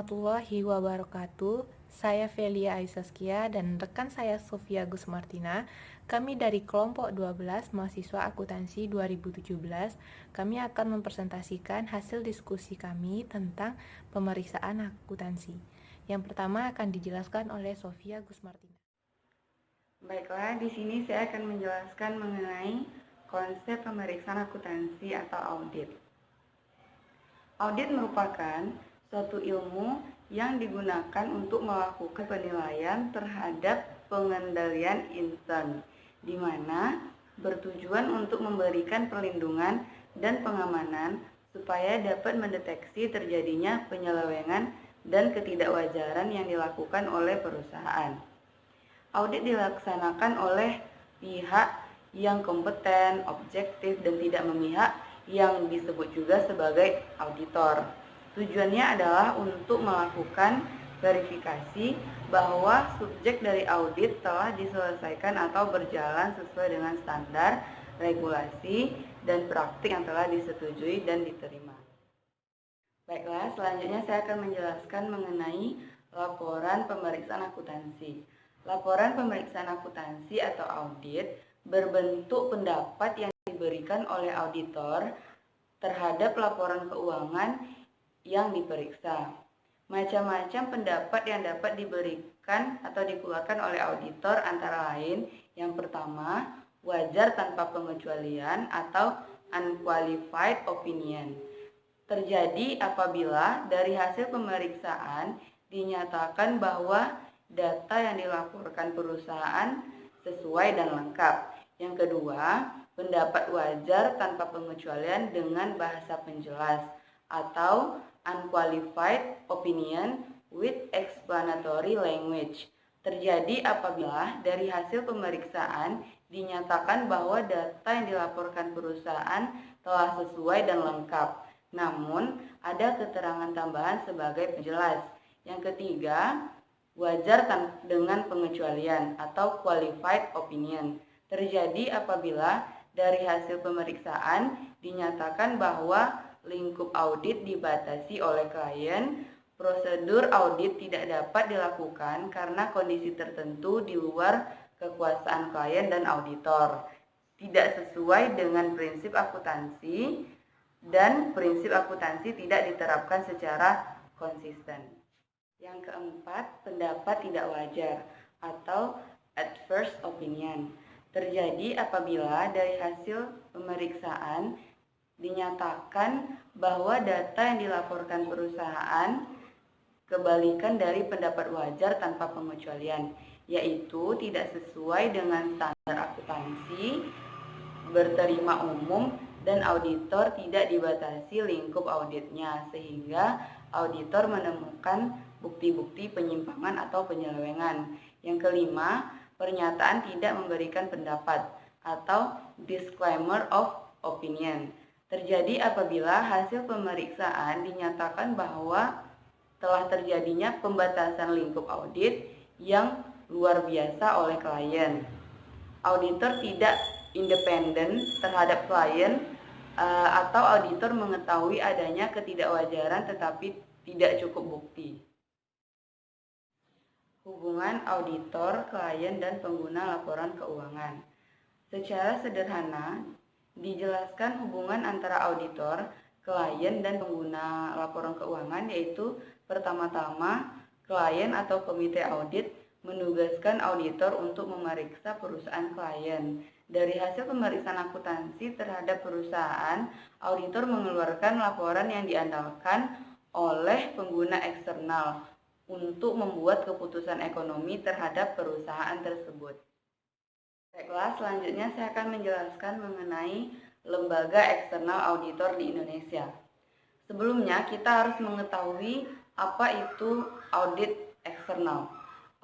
warahmatullahi wabarakatuh. Saya Velia Aisaskia dan rekan saya Sofia Gus Martina. Kami dari kelompok 12 mahasiswa akuntansi 2017. Kami akan mempresentasikan hasil diskusi kami tentang pemeriksaan akuntansi. Yang pertama akan dijelaskan oleh Sofia Gus Martina. Baiklah, di sini saya akan menjelaskan mengenai konsep pemeriksaan akuntansi atau audit. Audit merupakan suatu ilmu yang digunakan untuk melakukan penilaian terhadap pengendalian intern, di mana bertujuan untuk memberikan perlindungan dan pengamanan supaya dapat mendeteksi terjadinya penyelewengan dan ketidakwajaran yang dilakukan oleh perusahaan. Audit dilaksanakan oleh pihak yang kompeten, objektif, dan tidak memihak yang disebut juga sebagai auditor. Tujuannya adalah untuk melakukan verifikasi bahwa subjek dari audit telah diselesaikan atau berjalan sesuai dengan standar, regulasi, dan praktik yang telah disetujui dan diterima. Baiklah, selanjutnya saya akan menjelaskan mengenai laporan pemeriksaan akuntansi. Laporan pemeriksaan akuntansi atau audit berbentuk pendapat yang diberikan oleh auditor terhadap laporan keuangan yang diperiksa. Macam-macam pendapat yang dapat diberikan atau dikeluarkan oleh auditor antara lain, yang pertama, wajar tanpa pengecualian atau unqualified opinion. Terjadi apabila dari hasil pemeriksaan dinyatakan bahwa data yang dilaporkan perusahaan sesuai dan lengkap. Yang kedua, pendapat wajar tanpa pengecualian dengan bahasa penjelas atau unqualified opinion with explanatory language. Terjadi apabila dari hasil pemeriksaan dinyatakan bahwa data yang dilaporkan perusahaan telah sesuai dan lengkap, namun ada keterangan tambahan sebagai penjelas. Yang ketiga, wajar dengan pengecualian atau qualified opinion. Terjadi apabila dari hasil pemeriksaan dinyatakan bahwa lingkup audit dibatasi oleh klien, prosedur audit tidak dapat dilakukan karena kondisi tertentu di luar kekuasaan klien dan auditor, tidak sesuai dengan prinsip akuntansi, dan prinsip akuntansi tidak diterapkan secara konsisten. Yang keempat, pendapat tidak wajar atau adverse opinion. Terjadi apabila dari hasil pemeriksaan dinyatakan bahwa data yang dilaporkan perusahaan kebalikan dari pendapat wajar tanpa pengecualian, yaitu tidak sesuai dengan standar akuntansi, berterima umum, dan auditor tidak dibatasi lingkup auditnya, sehingga auditor menemukan bukti-bukti penyimpangan atau penyelewengan. Yang kelima, pernyataan tidak memberikan pendapat atau disclaimer of opinion. Terjadi apabila hasil pemeriksaan dinyatakan bahwa telah terjadinya pembatasan lingkup audit yang luar biasa oleh klien. Auditor tidak independen terhadap klien atau auditor mengetahui adanya ketidakwajaran tetapi tidak cukup bukti. Hubungan auditor, klien, dan pengguna laporan keuangan. Secara sederhana, dijelaskan hubungan antara auditor, klien, dan pengguna laporan keuangan, yaitu pertama-tama, klien atau komite audit menugaskan auditor untuk memeriksa perusahaan klien. Dari hasil pemeriksaan akuntansi terhadap perusahaan, auditor mengeluarkan laporan yang diandalkan oleh pengguna eksternal untuk membuat keputusan ekonomi terhadap perusahaan tersebut. Baiklah, selanjutnya saya akan menjelaskan mengenai lembaga eksternal auditor di Indonesia. Sebelumnya, kita harus mengetahui apa itu audit eksternal.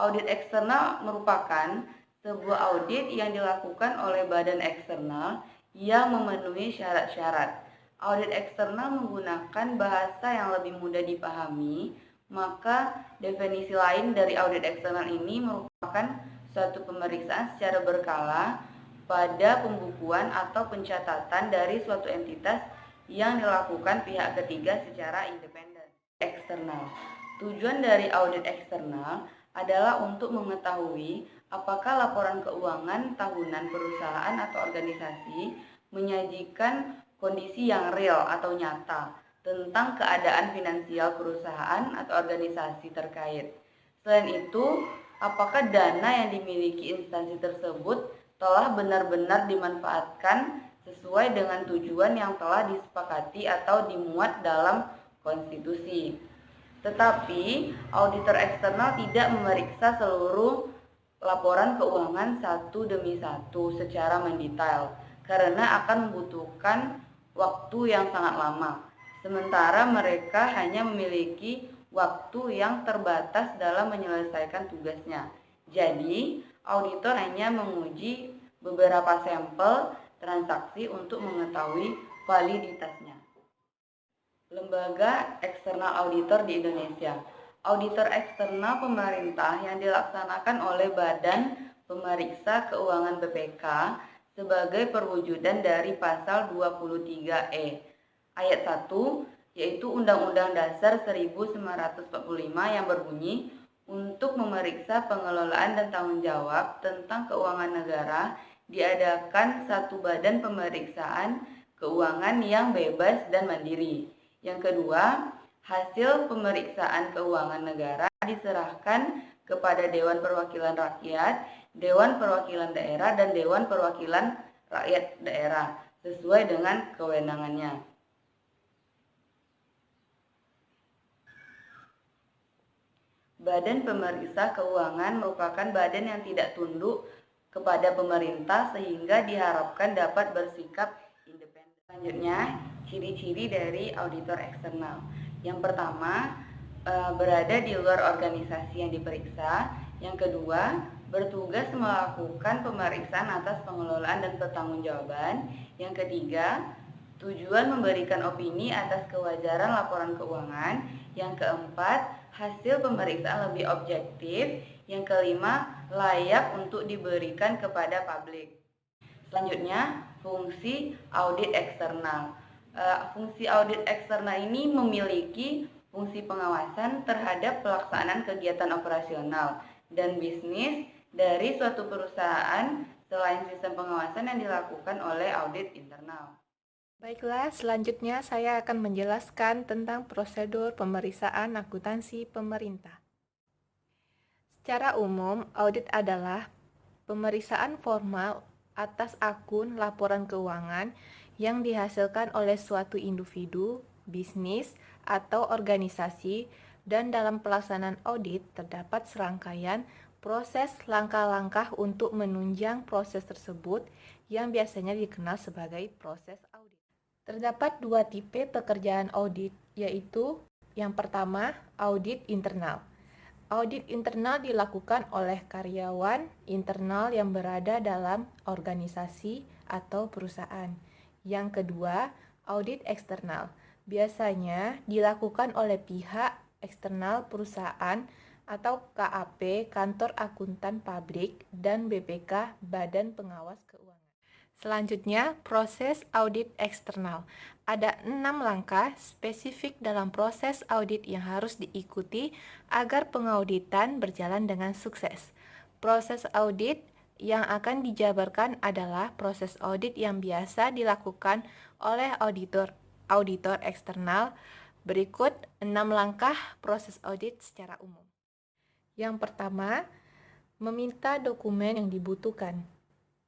Audit eksternal merupakan sebuah audit yang dilakukan oleh badan eksternal yang memenuhi syarat-syarat. Audit eksternal menggunakan bahasa yang lebih mudah dipahami, maka definisi lain dari audit eksternal ini merupakan suatu pemeriksaan secara berkala pada pembukuan atau pencatatan dari suatu entitas yang dilakukan pihak ketiga secara independen. Eksternal. Tujuan dari audit eksternal adalah untuk mengetahui apakah laporan keuangan tahunan perusahaan atau organisasi menyajikan kondisi yang real atau nyata tentang keadaan finansial perusahaan atau organisasi terkait. Selain itu, apakah dana yang dimiliki instansi tersebut telah benar-benar dimanfaatkan sesuai dengan tujuan yang telah disepakati atau dimuat dalam konstitusi. Tetapi, auditor eksternal tidak memeriksa seluruh laporan keuangan satu demi satu secara mendetail karena akan membutuhkan waktu yang sangat lama. Sementara mereka hanya memiliki waktu yang terbatas dalam menyelesaikan tugasnya. Jadi, auditor hanya menguji beberapa sampel transaksi untuk mengetahui validitasnya. Lembaga eksternal auditor di Indonesia. Auditor eksternal pemerintah yang dilaksanakan oleh Badan Pemeriksa Keuangan BPK sebagai perwujudan dari pasal 23E ayat 1 yaitu Undang-Undang Dasar 1945 yang berbunyi untuk memeriksa pengelolaan dan tanggung jawab tentang keuangan negara diadakan satu badan pemeriksaan keuangan yang bebas dan mandiri. Yang kedua, hasil pemeriksaan keuangan negara diserahkan kepada Dewan Perwakilan Rakyat, Dewan Perwakilan Daerah, dan Dewan Perwakilan Rakyat Daerah sesuai dengan kewenangannya. Badan Pemeriksa Keuangan merupakan badan yang tidak tunduk kepada pemerintah sehingga diharapkan dapat bersikap independen. Selanjutnya, ciri-ciri dari auditor eksternal. Yang pertama, berada di luar organisasi yang diperiksa. Yang kedua, bertugas melakukan pemeriksaan atas pengelolaan dan pertanggungjawaban. Yang ketiga, tujuan memberikan opini atas kewajaran laporan keuangan. Yang keempat, hasil pemeriksaan lebih objektif. Yang kelima, layak untuk diberikan kepada publik. Selanjutnya, fungsi audit eksternal. Fungsi audit eksternal ini memiliki fungsi pengawasan terhadap pelaksanaan kegiatan operasional dan bisnis dari suatu perusahaan selain sistem pengawasan yang dilakukan oleh audit internal. Baiklah, selanjutnya saya akan menjelaskan tentang prosedur pemeriksaan akuntansi pemerintah. Secara umum, audit adalah pemeriksaan formal atas akun laporan keuangan yang dihasilkan oleh suatu individu, bisnis, atau organisasi, dan dalam pelaksanaan audit terdapat serangkaian proses langkah-langkah untuk menunjang proses tersebut yang biasanya dikenal sebagai proses audit. Terdapat dua tipe pekerjaan audit, yaitu yang pertama, audit internal. Audit internal dilakukan oleh karyawan internal yang berada dalam organisasi atau perusahaan. Yang kedua, audit eksternal. Biasanya dilakukan oleh pihak eksternal perusahaan atau KAP, Kantor Akuntan Publik, dan BPK, Badan Pengawas Keuangan. Selanjutnya, proses audit eksternal. Ada 6 langkah spesifik dalam proses audit yang harus diikuti agar pengauditan berjalan dengan sukses. Proses audit yang akan dijabarkan adalah proses audit yang biasa dilakukan oleh auditor eksternal. Berikut 6 langkah proses audit secara umum. Yang pertama, meminta dokumen yang dibutuhkan.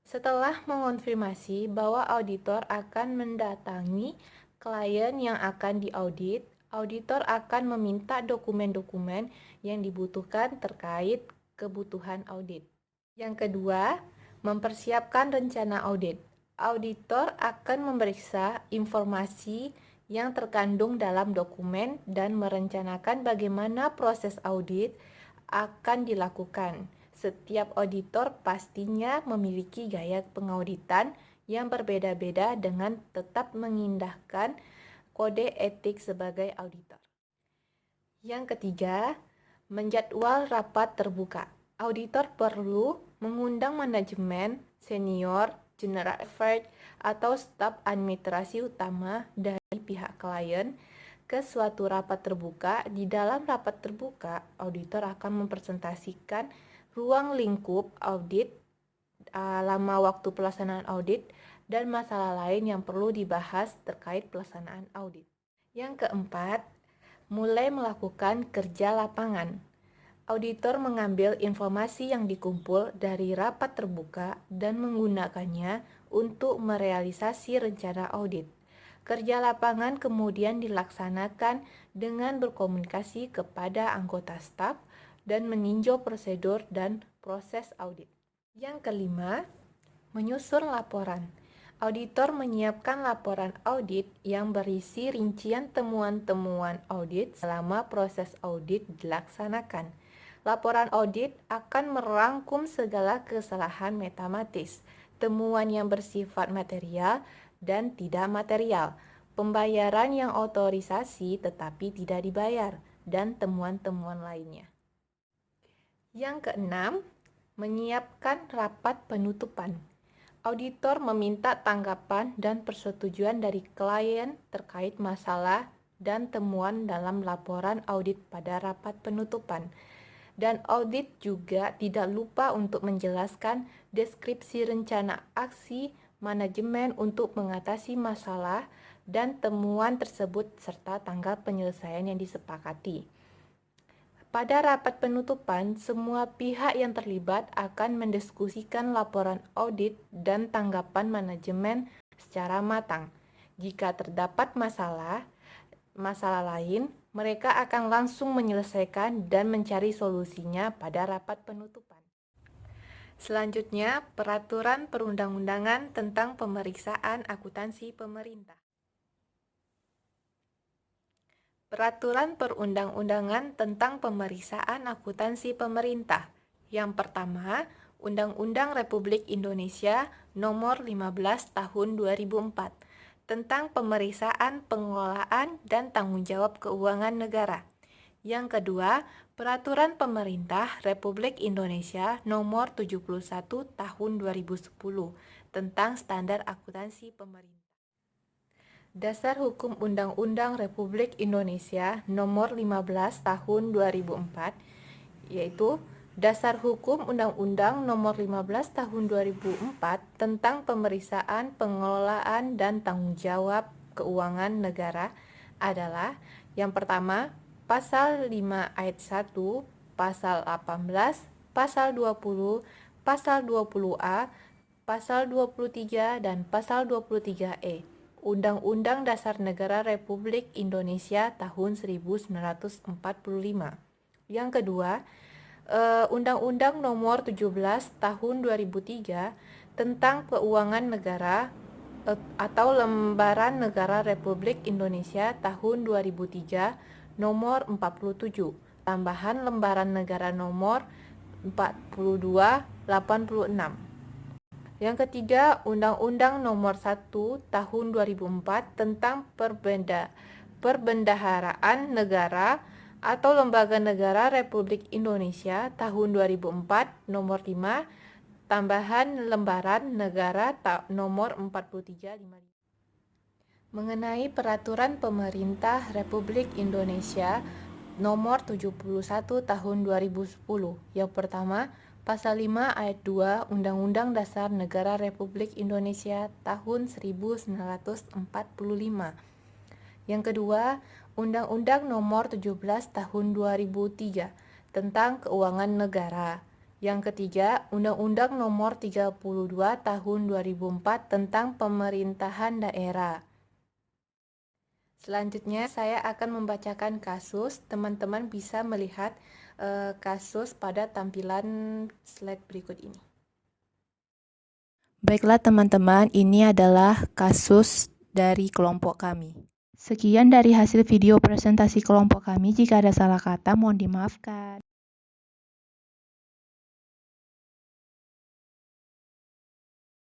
Setelah mengonfirmasi bahwa auditor akan mendatangi klien yang akan diaudit, auditor akan meminta dokumen-dokumen yang dibutuhkan terkait kebutuhan audit. Yang kedua, mempersiapkan rencana audit. Auditor akan memeriksa informasi yang terkandung dalam dokumen dan merencanakan bagaimana proses audit akan dilakukan. Setiap auditor pastinya memiliki gaya pengauditan yang berbeda-beda dengan tetap mengindahkan kode etik sebagai auditor. Yang ketiga, menjadwal rapat terbuka. Auditor perlu mengundang manajemen, senior, general affairs, atau staf administrasi utama dari pihak klien ke suatu rapat terbuka. Di dalam rapat terbuka, auditor akan mempresentasikan ruang lingkup audit, lama waktu pelaksanaan audit, dan masalah lain yang perlu dibahas terkait pelaksanaan audit. Yang keempat, mulai melakukan kerja lapangan. Auditor mengambil informasi yang dikumpul dari rapat terbuka dan menggunakannya untuk merealisasi rencana audit. Kerja lapangan kemudian dilaksanakan dengan berkomunikasi kepada anggota staf dan meninjau prosedur dan proses audit. Yang kelima, menyusun laporan. Auditor menyiapkan laporan audit yang berisi rincian temuan-temuan audit selama proses audit dilaksanakan. Laporan audit akan merangkum segala kesalahan matematis, temuan yang bersifat material dan tidak material, pembayaran yang otorisasi tetapi tidak dibayar, dan temuan-temuan lainnya. Yang keenam, menyiapkan rapat penutupan. Auditor meminta tanggapan dan persetujuan dari klien terkait masalah dan temuan dalam laporan audit pada rapat penutupan. Dan audit juga tidak lupa untuk menjelaskan deskripsi rencana aksi manajemen untuk mengatasi masalah dan temuan tersebut serta tanggal penyelesaian yang disepakati. Pada rapat penutupan, semua pihak yang terlibat akan mendiskusikan laporan audit dan tanggapan manajemen secara matang. Jika terdapat masalah lain, mereka akan langsung menyelesaikan dan mencari solusinya pada rapat penutupan. Selanjutnya, peraturan perundang-undangan tentang pemeriksaan akuntansi pemerintah. Peraturan perundang-undangan tentang pemeriksaan akuntansi pemerintah. Yang pertama, Undang-Undang Republik Indonesia Nomor 15 Tahun 2004 tentang pemeriksaan pengelolaan dan tanggung jawab keuangan negara. Yang kedua, Peraturan Pemerintah Republik Indonesia Nomor 71 Tahun 2010 tentang standar akuntansi pemerintah. Dasar Hukum Undang-Undang Republik Indonesia Nomor 15 Tahun 2004, yaitu Dasar Hukum Undang-Undang Nomor 15 Tahun 2004 tentang pemeriksaan, pengelolaan, dan tanggung jawab keuangan negara adalah yang pertama, Pasal 5 Ayat 1, Pasal 18, Pasal 20, Pasal 20A, Pasal 23, dan Pasal 23E. Undang-Undang Dasar Negara Republik Indonesia tahun 1945. Yang kedua, Undang-Undang Nomor 17 Tahun 2003 tentang Keuangan Negara atau Lembaran Negara Republik Indonesia tahun 2003 Nomor 47, tambahan Lembaran Negara Nomor 4286. Yang ketiga, Undang-Undang Nomor 1 Tahun 2004 tentang Perbendaharaan Negara atau Lembaga Negara Republik Indonesia tahun 2004 Nomor 5, tambahan Lembaran Negara Nomor 4355. Mengenai Peraturan Pemerintah Republik Indonesia Nomor 71 Tahun 2010. Yang pertama, Pasal 5 Ayat 2 Undang-Undang Dasar Negara Republik Indonesia tahun 1945. Yang kedua, Undang-Undang Nomor 17 Tahun 2003 tentang Keuangan Negara. Yang ketiga, Undang-Undang Nomor 32 Tahun 2004 tentang Pemerintahan Daerah. Selanjutnya, saya akan membacakan kasus. Teman-teman bisa melihat kasus pada tampilan slide berikut ini. Baiklah teman-teman, ini adalah kasus dari kelompok kami. Sekian dari hasil video presentasi kelompok kami. Jika ada salah kata, mohon dimaafkan.